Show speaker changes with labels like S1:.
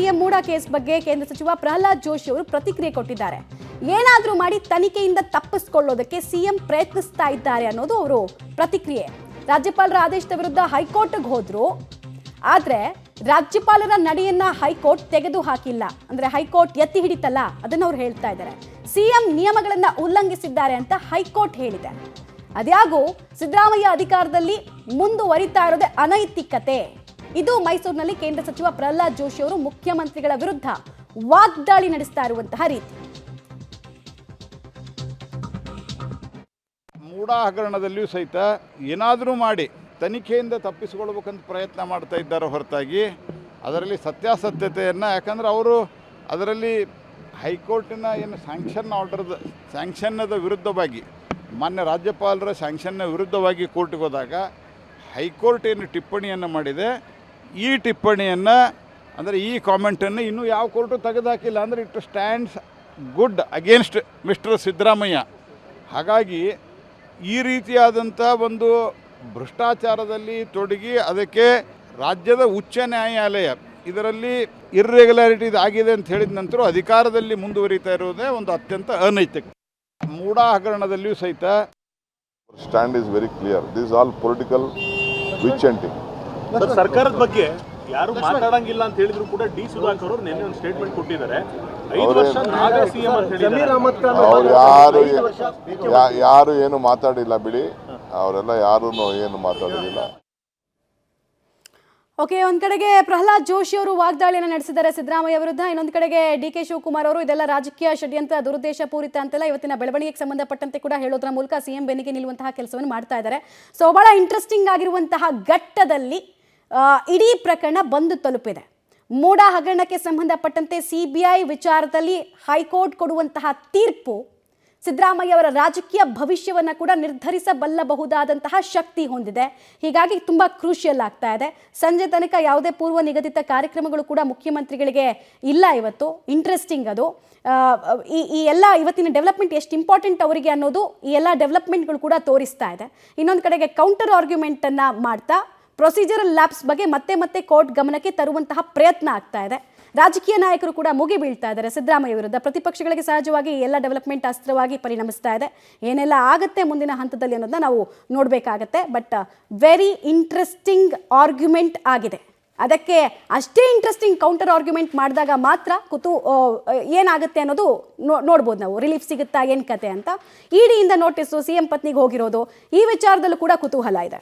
S1: CM MUDA case ಬಗ್ಗೆ ಕೇಂದ್ರ ಸಚಿವ ಪ್ರಹ್ಲಾದ್ ಜೋಶಿ ಅವರು ಪ್ರತಿಕ್ರಿಯೆ ಕೊಟ್ಟಿದ್ದಾರೆ. ಏನಾದರೂ ಮಾಡಿ ತನಿಖೆಯಿಂದ ತಪ್ಪಿಸಿಕೊಳ್ಳೋದಕ್ಕೆ ಸಿಎಂ ಪ್ರಯತ್ನಿಸ್ತಾ ಇದ್ದಾರೆ ಅನ್ನೋದು ಅವರು ಪ್ರತಿಕ್ರಿಯೆ. ರಾಜ್ಯಪಾಲರ ಆದೇಶದ ವಿರುದ್ಧ ಹೈಕೋರ್ಟ್ಗೆ ಹೋದ್ರು, ಆದ್ರೆ ರಾಜ್ಯಪಾಲರ ನಡೆಯನ್ನ ಹೈಕೋರ್ಟ್ ತೆಗೆದು ಹಾಕಿಲ್ಲ. ಅಂದ್ರೆ ಹೈಕೋರ್ಟ್ ಎತ್ತಿ ಹಿಡಿತಲ್ಲ, ಅದನ್ನ ಅವ್ರು ಹೇಳ್ತಾ ಇದ್ದಾರೆ. ಸಿಎಂ ನಿಯಮಗಳನ್ನ ಉಲ್ಲಂಘಿಸಿದ್ದಾರೆ ಅಂತ ಹೈಕೋರ್ಟ್ ಹೇಳಿದೆ. ಅದ್ಯಾಗೂ ಸಿದ್ದರಾಮಯ್ಯ ಅಧಿಕಾರದಲ್ಲಿ ಮುಂದುವರಿತಾ ಇರೋದೇ ಅನೈತಿಕತೆ. ಇದು ಮೈಸೂರಿನಲ್ಲಿ ಕೇಂದ್ರ ಸಚಿವ ಪ್ರಹ್ಲಾದ್ ಜೋಶಿ ಅವರು ಮುಖ್ಯಮಂತ್ರಿಗಳ ವಿರುದ್ಧ ವಾಗ್ದಾಳಿ ನಡೆಸ್ತಾ ಇರುವಂತಹ ರೀತಿ.
S2: ಮೂಡಾ ಹಗರಣದಲ್ಲಿಯೂ ಸಹಿತ ಏನಾದರೂ ಮಾಡಿ ತನಿಖೆಯಿಂದ ತಪ್ಪಿಸಿಕೊಳ್ಬೇಕಂತ ಪ್ರಯತ್ನ ಮಾಡ್ತಾ ಇದ್ದಾರೆ ಹೊರತಾಗಿ ಅದರಲ್ಲಿ ಸತ್ಯಾಸತ್ಯತೆಯನ್ನು, ಯಾಕಂದರೆ ಅವರು ಅದರಲ್ಲಿ ಹೈಕೋರ್ಟಿನ ಏನು ಸ್ಯಾಂಕ್ಷನ್ನದ ವಿರುದ್ಧವಾಗಿ, ಮಾನ್ಯ ರಾಜ್ಯಪಾಲರ ಸ್ಯಾಂಕ್ಷನ್ನ ವಿರುದ್ಧವಾಗಿ ಕೋರ್ಟ್ಗೆ ಹೋದಾಗ ಹೈಕೋರ್ಟ್ ಏನು ಟಿಪ್ಪಣಿಯನ್ನು ಮಾಡಿದೆ, ಈ ಟಿಪ್ಪಣಿಯನ್ನು ಅಂದರೆ ಈ ಕಾಮೆಂಟನ್ನು ಇನ್ನೂ ಯಾವ ಕೋರ್ಟು ತೆಗೆದುಹಾಕಿಲ್ಲ. ಅಂದರೆ it stands good against mister Siddaramaiah. ಹಾಗಾಗಿ ಈ ರೀತಿಯಾದಂಥ ಒಂದು ಭ್ರಷ್ಟಾಚಾರದಲ್ಲಿ ತೊಡಗಿ ಅದಕ್ಕೆ ರಾಜ್ಯದ ಉಚ್ಚ ನ್ಯಾಯಾಲಯ ಇದರಲ್ಲಿ ಇರ್ರೆಗ್ಯುಲಾರಿಟೀಸ್ ಆಗಿದೆ ಅಂತ ಹೇಳಿದ ನಂತರ ಅಧಿಕಾರದಲ್ಲಿ ಮುಂದುವರಿತಾ ಇರೋದೇ ಒಂದು ಅತ್ಯಂತ ಅನೈತಿಕ. ಮೂಡಾ ಹಗರಣದಲ್ಲಿಯೂ ಸಹಿತ
S3: stand is very clear. This all political which hunting.
S4: ಸರ್ಕಾರದ ಬಗ್ಗೆ ಯಾರು ಮಾತಾಡಂಗಿಲ್ಲ ಅಂತ ಹೇಳಿದ್ರು ಕೂಡ ಡಿ ಸುಧಾಕರ್ ಅವರು ನಿನ್ನೆ ಒಂದು ಸ್ಟೇಟ್ಮೆಂಟ್ ಕೊಟ್ಟಿದ್ದಾರೆ. 5 ವರ್ಷ ನಾವೇ ಸಿಎಂ ಅಂತ ಹೇಳಿದ್ದಾರೆ.
S3: ಅವ್ರು ಯಾರು ಏನು ಮಾತಾಡಿಲ್ಲ ಬಿಡಿ, ಅವರೆಲ್ಲ ಯಾರು ಏನು ಮಾತಾಡೋದಿಲ್ಲ.
S1: ಓಕೆ, ಒಂದ್ ಕಡೆಗೆ ಪ್ರಹ್ಲಾದ್ ಜೋಶಿ ಅವರು ವಾಗ್ದಾಳಿಯನ್ನು ನಡೆಸಿದ್ದಾರೆ ಸಿದ್ದರಾಮಯ್ಯ ವಿರುದ್ಧ, ಇನ್ನೊಂದು ಕಡೆಗೆ ಡಿ.ಕೆ. ಶಿವಕುಮಾರ್ ಅವರು ಇದೆಲ್ಲ ರಾಜಕೀಯ ಷಡ್ಯಂತ್ರ, ದುರುದ್ದೇಶ ಪೂರಿತ ಅಂತೆಲ್ಲ ಇವತ್ತಿನ ಬೆಳವಣಿಗೆಗೆ ಸಂಬಂಧಪಟ್ಟಂತೆ ಕೂಡ ಹೇಳೋದ್ರ ಮೂಲಕ ಸಿಎಂ ಬೆನ್ನಿಗೆ ನಿಲ್ಲುವಂತಹ ಕೆಲಸವನ್ನು ಮಾಡ್ತಾ ಇದ್ದಾರೆ. ಸೊ ಬಹಳ ಇಂಟ್ರೆಸ್ಟಿಂಗ್ ಆಗಿರುವಂತಹ ಘಟ್ಟದಲ್ಲಿ ಇಡೀ ಪ್ರಕರಣ ಬಂದು ತಲುಪಿದೆ. ಮೂಡಾ ಹಗರಣಕ್ಕೆ ಸಂಬಂಧಪಟ್ಟಂತೆ ಸಿಬಿಐ ವಿಚಾರದಲ್ಲಿ ಹೈಕೋರ್ಟ್ ಕೊಡುವಂತಹ ತೀರ್ಪು ಸಿದ್ದರಾಮಯ್ಯ ಅವರ ರಾಜಕೀಯ ಭವಿಷ್ಯವನ್ನು ಕೂಡ ನಿರ್ಧರಿಸಬಲ್ಲಬಹುದಾದಂತಹ ಶಕ್ತಿ ಹೊಂದಿದೆ. ಹೀಗಾಗಿ ತುಂಬ ಕ್ರೂಷಿಯಲ್ ಆಗ್ತಾ ಇದೆ. ಸಂಜೆ ತನಕ ಯಾವುದೇ ಪೂರ್ವ ನಿಗದಿತ ಕಾರ್ಯಕ್ರಮಗಳು ಕೂಡ ಮುಖ್ಯಮಂತ್ರಿಗಳಿಗೆ ಇಲ್ಲ. ಇವತ್ತು ಇಂಟ್ರೆಸ್ಟಿಂಗ್ ಅದು. ಈ ಎಲ್ಲ ಇವತ್ತಿನ ಡೆವಲಪ್ಮೆಂಟ್ ಎಷ್ಟು ಇಂಪಾರ್ಟೆಂಟ್ ಅವರಿಗೆ ಅನ್ನೋದು ಈ ಎಲ್ಲ ಡೆವಲಪ್ಮೆಂಟ್ಗಳು ಕೂಡ ತೋರಿಸ್ತಾ ಇದೆ. ಇನ್ನೊಂದು ಕಡೆಗೆ ಕೌಂಟರ್ ಆರ್ಗ್ಯುಮೆಂಟನ್ನು ಮಾಡ್ತಾ ಪ್ರೊಸೀಜರಲ್ ಲ್ಯಾಪ್ಸ್ ಬಗ್ಗೆ ಮತ್ತೆ ಕೋರ್ಟ್ ಗಮನಕ್ಕೆ ತರುವಂತಹ ಪ್ರಯತ್ನ ಆಗ್ತಾ ಇದೆ. ರಾಜಕೀಯ ನಾಯಕರು ಕೂಡ ಮುಗಿ ಬೀಳ್ತಾ ಇದ್ದಾರೆ ಸಿದ್ದರಾಮಯ್ಯ ವಿರುದ್ಧ. ಪ್ರತಿಪಕ್ಷಗಳಿಗೆ ಸಹಜವಾಗಿ ಎಲ್ಲ ಡೆವಲಪ್ಮೆಂಟ್ ಅಸ್ತ್ರವಾಗಿ ಪರಿಣಮಿಸ್ತಾ ಇದೆ. ಏನೆಲ್ಲ ಆಗುತ್ತೆ ಮುಂದಿನ ಹಂತದಲ್ಲಿ ಅನ್ನೋದನ್ನ ನಾವು ನೋಡಬೇಕಾಗತ್ತೆ. ಬಟ್ ವೆರಿ ಇಂಟ್ರೆಸ್ಟಿಂಗ್ ಆರ್ಗ್ಯುಮೆಂಟ್ ಆಗಿದೆ. ಅದಕ್ಕೆ ಅಷ್ಟೇ ಇಂಟ್ರೆಸ್ಟಿಂಗ್ ಕೌಂಟರ್ ಆರ್ಗ್ಯುಮೆಂಟ್ ಮಾಡಿದಾಗ ಮಾತ್ರ ಏನಾಗುತ್ತೆ ಅನ್ನೋದು ನೋಡ್ಬೋದು ನಾವು. ರಿಲೀಫ್ ಸಿಗುತ್ತಾ, ಏನು ಕತೆ ಅಂತ. ಇಡಿಯಿಂದ ನೋಟಿಸು, ಸಿಎಂ ಪತ್ನಿಗೆ ಹೋಗಿರೋದು, ಈ ವಿಚಾರದಲ್ಲೂ ಕೂಡ ಕುತೂಹಲ ಇದೆ.